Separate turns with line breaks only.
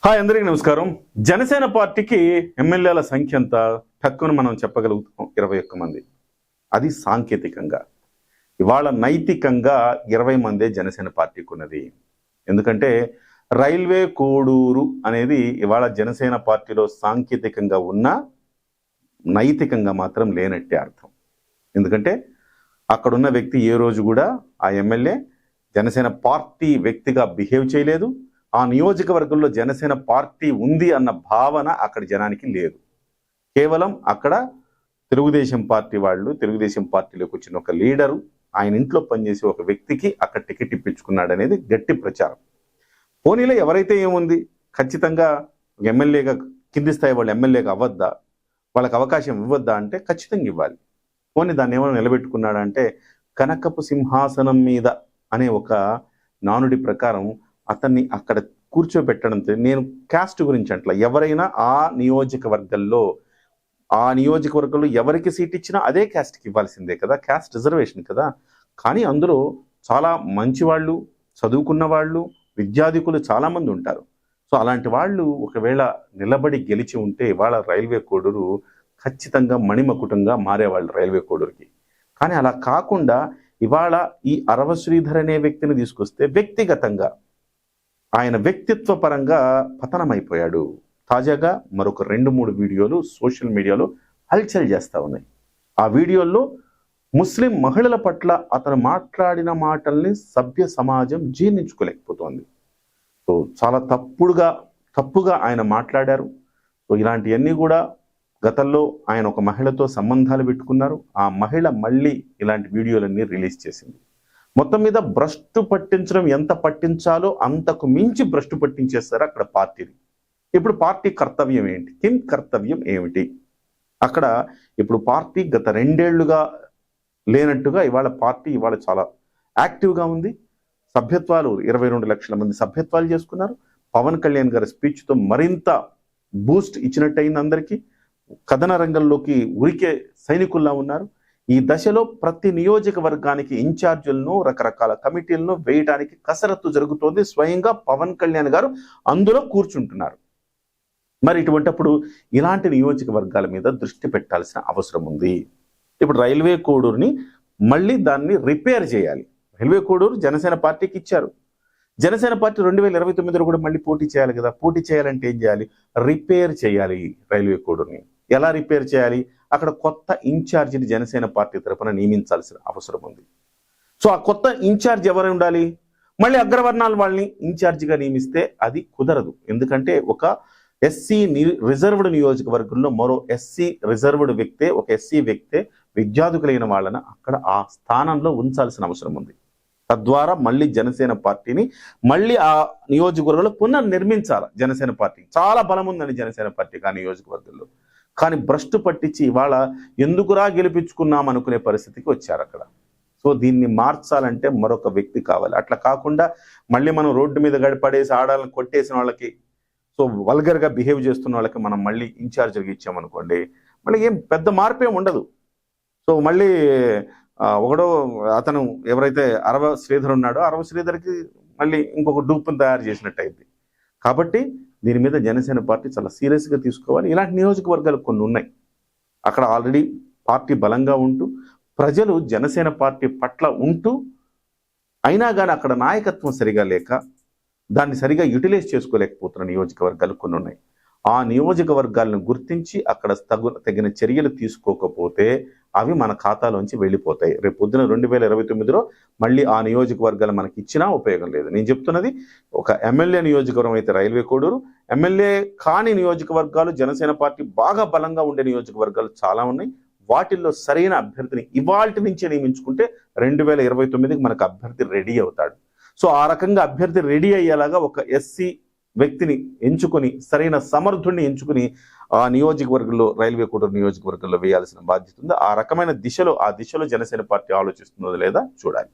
Hi అందరికీ నమస్కారం. జనసేన పార్టీకి ఎమ్మెల్యేల సంఖ్య ఎంత తక్కువని మనం చెప్పగలుగుతాం, 21 మంది. అది సాంకేతికంగా. ఇవాళ నైతికంగా 20 మందే జనసేన పార్టీకి ఉన్నది. ఎందుకంటే రైల్వే కోడూరు అనేది ఇవాళ జనసేన పార్టీలో సాంకేతికంగా ఉన్న, నైతికంగా మాత్రం లేనట్టే అర్థం. ఎందుకంటే అక్కడున్న వ్యక్తి ఏ రోజు కూడా ఆ ఎమ్మెల్యే జనసేన పార్టీ వ్యక్తిగా బిహేవ్ చేయలేదు. ఆ నియోజకవర్గంలో జనసేన పార్టీ ఉంది అన్న భావన అక్కడ జనానికి లేదు. కేవలం అక్కడ తెలుగుదేశం పార్టీ వాళ్ళు, తెలుగుదేశం పార్టీలోకి వచ్చిన ఒక లీడరు, ఆయన ఇంట్లో పనిచేసే ఒక వ్యక్తికి అక్కడ టికెట్ ఇప్పించుకున్నాడు అనేది గట్టి ప్రచారం. పోనీలో ఎవరైతే ఏముంది, ఖచ్చితంగా ఎమ్మెల్యేగా కింది స్థాయి వాళ్ళు ఎమ్మెల్యేగా అవ్వద్దా, వాళ్ళకి అవకాశం ఇవ్వద్దా అంటే ఖచ్చితంగా ఇవ్వాలి. పోనీ దాన్ని ఏమైనా నిలబెట్టుకున్నాడంటే కనకపు సింహాసనం మీద అనే ఒక నానుడి ప్రకారం అతన్ని అక్కడ కూర్చోబెట్టడంతో, నేను క్యాస్ట్ గురించి అంటలా, ఎవరైనా ఆ నియోజకవర్గంలో ఎవరికి సీట్ ఇచ్చినా అదే క్యాస్ట్కి ఇవ్వాల్సిందే కదా, క్యాస్ట్ రిజర్వేషన్ కదా. కానీ అందులో చాలా మంచి వాళ్ళు, చదువుకున్న వాళ్ళు, విద్యాధికులు చాలామంది ఉంటారు. సో అలాంటి వాళ్ళు ఒకవేళ నిలబడి గెలిచి ఉంటే ఇవాళ రైల్వే కోడూరు ఖచ్చితంగా మణిమకుటంగా మారేవాళ్ళు రైల్వే కోడూరుకి. కానీ అలా కాకుండా ఇవాళ ఈ అరవ శ్రీధర్ అనే వ్యక్తిని తీసుకొస్తే వ్యక్తిగతంగా ఆయన వ్యక్తిత్వ పరంగా పతనమైపోయాడు. తాజాగా మరొక 2-3 వీడియోలు సోషల్ మీడియాలో హల్చల్ చేస్తూ ఉన్నాయి. ఆ వీడియోల్లో ముస్లిం మహిళల పట్ల అతను మాట్లాడిన మాటల్ని సభ్య సమాజం జీర్ణించుకోలేకపోతోంది. సో చాలా తప్పుగా ఆయన మాట్లాడారు. సో ఇలాంటివన్నీ కూడా గతంలో ఆయన ఒక మహిళతో సంబంధాలు పెట్టుకున్నారు. ఆ మహిళ మళ్ళీ ఇలాంటి వీడియోలన్నీ రిలీజ్ చేసింది. మొత్తం మీద భ్రష్టు పట్టించడం ఎంత పట్టించాలో అంతకు మించి భ్రష్టు పట్టించేస్తారు అక్కడ పార్టీని. ఇప్పుడు పార్టీ కర్తవ్యం ఏంటి, కిమ్ కర్తవ్యం ఏమిటి? అక్కడ ఇప్పుడు పార్టీ గత 2 ఏళ్లుగా లేనట్టుగా ఇవాళ పార్టీ ఇవాళ చాలా యాక్టివ్గా ఉంది. సభ్యత్వాలు 22 లక్షల మంది సభ్యత్వాలు చేసుకున్నారు. పవన్ కళ్యాణ్ గారి స్పీచ్తో మరింత బూస్ట్ ఇచ్చినట్టయింది. అందరికీ కథన రంగంలోకి ఉరికే సైనికుల్లా ఉన్నారు. ఈ దశలో ప్రతి నియోజకవర్గానికి ఇన్ఛార్జీలను, రకరకాల కమిటీలను వేయడానికి కసరత్తు జరుగుతోంది. స్వయంగా పవన్ కళ్యాణ్ గారు అందులో కూర్చుంటున్నారు. మరి ఇటువంటిప్పుడు ఇలాంటి నియోజకవర్గాల మీద దృష్టి పెట్టాల్సిన అవసరం ఉంది. ఇప్పుడు రైల్వే కోడూరుని మళ్ళీ దాన్ని రిపేర్ చేయాలి. రైల్వే కోడూరు జనసేన పార్టీకి ఇచ్చారు. జనసేన పార్టీ 2029లో కూడా మళ్ళీ పోటీ చేయాలి కదా. పోటీ చేయాలంటే ఏం చేయాలి? రిపేర్ చేయాలి రైల్వే కోడూరుని. ఎలా రిపేర్ చేయాలి? అక్కడ కొత్త ఇన్ఛార్జిని జనసేన పార్టీ తరఫున నియమించాల్సిన అవసరం ఉంది. సో ఆ కొత్త ఇన్ఛార్జ్ ఎవరు ఉండాలి? మళ్ళీ అగ్రవర్ణాల వాళ్ళని ఇన్ఛార్జిగా నియమిస్తే అది కుదరదు. ఎందుకంటే ఒక ఎస్సీ రిజర్వ్డ్ నియోజకవర్గంలో మరో ఎస్సీ రిజర్వ్డ్ వ్యక్తే, ఒక ఎస్సీ వ్యక్తే విద్యార్థులైన వాళ్ళని అక్కడ ఆ స్థానంలో ఉంచాల్సిన అవసరం ఉంది. తద్వారా మళ్ళీ జనసేన పార్టీని మళ్ళీ ఆ నియోజకవర్గంలో పునర్నిర్మించాలి. జనసేన పార్టీ చాలా బలం ఉందండి జనసేన పార్టీకి ఆ నియోజకవర్గంలో. కానీ భ్రష్టు పట్టించి ఇవాళ ఎందుకురా గెలిపించుకున్నాం అనుకునే పరిస్థితికి వచ్చారు అక్కడ. సో దీన్ని మార్చాలంటే మరొక వ్యక్తి కావాలి. అట్లా కాకుండా మళ్ళీ మనం రోడ్డు మీద గడిపడేసి ఆడాలని కొట్టేసిన వాళ్ళకి, సో వల్గర్గా బిహేవ్ చేస్తున్న వాళ్ళకి మనం మళ్ళీ ఇన్ఛార్జ్గా ఇచ్చామనుకోండి, మళ్ళీ ఏం పెద్ద మార్పేం ఉండదు. సో మళ్ళీ ఒకడో అతను ఎవరైతే అరవ శ్రీధర్ ఉన్నాడో అరవ శ్రీధర్కి మళ్ళీ ఇంకొక డూపును తయారు చేసినట్టు అయింది. కాబట్టి దీని మీద జనసేన పార్టీ చాలా సీరియస్గా తీసుకోవాలి. ఇలాంటి నియోజకవర్గాలు కొన్ని ఉన్నాయి. అక్కడ ఆల్రెడీ పార్టీ బలంగా ఉంటూ ప్రజలు జనసేన పార్టీ పట్ల ఉంటూ అయినా కానీ అక్కడ నాయకత్వం సరిగా లేక దాన్ని సరిగా యూటిలైజ్ చేసుకోలేకపోతున్న నియోజకవర్గాలు కొన్ని ఉన్నాయి. ఆ నియోజకవర్గాలను గుర్తించి అక్కడ తగిన చర్యలు తీసుకోకపోతే అవి మన ఖాతాలోంచి వెళ్ళిపోతాయి. రేపు పొద్దున 2029లో మళ్ళీ ఆ నియోజకవర్గాలు మనకి ఇచ్చినా ఉపయోగం లేదు. నేను చెప్తున్నది ఒక ఎమ్మెల్యే నియోజకవర్గం అయితే రైల్వే కోడూరు, ఎమ్మెల్యే కాని నియోజకవర్గాలు, జనసేన పార్టీ బాగా బలంగా ఉండే నియోజకవర్గాలు చాలా ఉన్నాయి. వాటిల్లో సరైన అభ్యర్థిని ఇవాల్టి నుంచే నియమించుకుంటే 2029కి మనకు అభ్యర్థి రెడీ అవుతాడు. సో ఆ రకంగా అభ్యర్థి రెడీ అయ్యేలాగా ఒక ఎస్సీ వ్యక్తిని ఎంచుకొని, సరైన సమర్థుడిని ఎంచుకుని ఆ నియోజకవర్గంలో, రైల్వే కోడూరు నియోజకవర్గంలో వేయాల్సిన బాధ్యత ఉంది. ఆ రకమైన దిశలో జనసేన పార్టీ ఆలోచిస్తుందో లేదా చూడాలి.